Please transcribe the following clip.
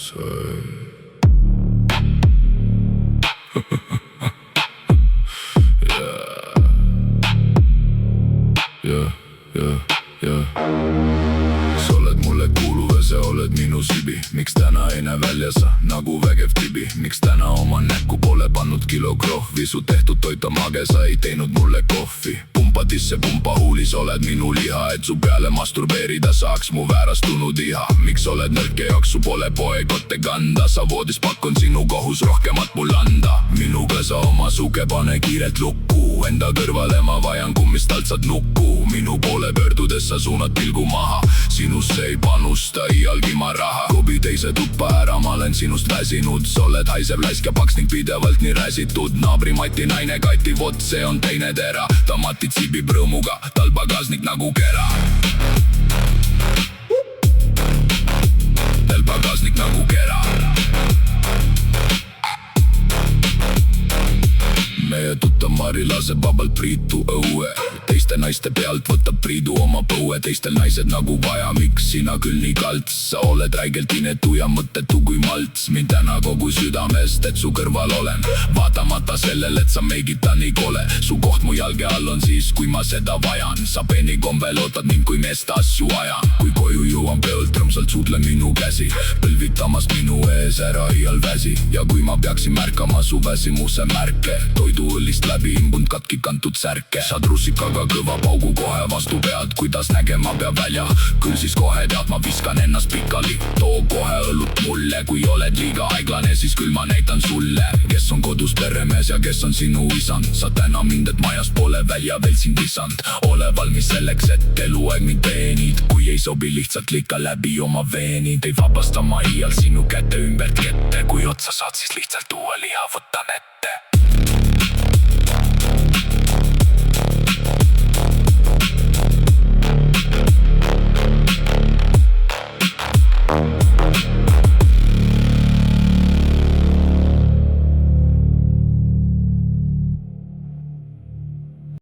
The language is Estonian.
Sa oled mulle kuuluv ja sa oled minu sibi. Miks täna ei näe välja sa nagu vägev tibi? Miks täna oma näkku pole pannud kilo krohvi? Su tehtud toit on mage, sa ei teinud mulle kohvi. Pumpa tisse, pumpa huulis, oled minu liha. Et su peale masturbeerida saaks mu väärastunud iha. Miks oled nõrk ja jaksu pole poeg otte kanda? Sa voodis pakun sinu kohus rohkemat mul anda. Minuga sa oma suge pane kiirelt lukku. Enda kõrvale ma vajan kummist taltsat nukku. Minu poole pöördudes sa suunad pilgu maha. Sinusse ei panusta iialgi ma raha. Klubi teise tuppa ära, ma olen sinust väsinud. Sa oled haisev läisk ja paks ning pidevalt nii räsitud. Naabri Mati naine Kati, vot see on teine tera. Ta matid sibib rõõmuga, tal pagasnik nagu kera. Tal pagasnik nagu kera. Meie tuttav Mari laseb vabalt Priitu õue. Teiste naiste pealt võtab Priidu oma põue. Teistel naised nagu vaja, miks sina küll nii kalts? Sa oled räigelt inetu ja mõttetu kui malts. Mind täna kogu südamest, et su kõrval olen. Vaatamata sellele, et sa meigita nii kole. Su koht mu jalge all on siis, kui ma seda vajan. Sa penikombel ootad mind, kui meeste asju ajan. Kui koju jõuan peolt, rõmsalt suudle minu käsi. Põlvitamas minu ees ära iial väsi. Ja kui ma peaksin märkama su väsimuse märke, toiduõllist läbi imbunud katki kantud särke. Saad russikaga kõva paugu kohe vastu pead. Kuidas nägema peab välja, küll siis kohe tead, ma viskan ennast pikali. Too kohe õlut mulle, kui oled liiga haiglane, siis küll ma näitan sulle, kes on kodus peremees ja kes on sinu isand. Sa täna mind, et majas pole välja veel sind isand. Ole valmis selleks, et eluaeg mind teenid. Kui ei sobi, lihtsalt lika läbi oma veenid. Ei vabasta ma iial sinu käte ümbert kette. Kui otsa saad, siis lihtsalt uue liha võtan ette.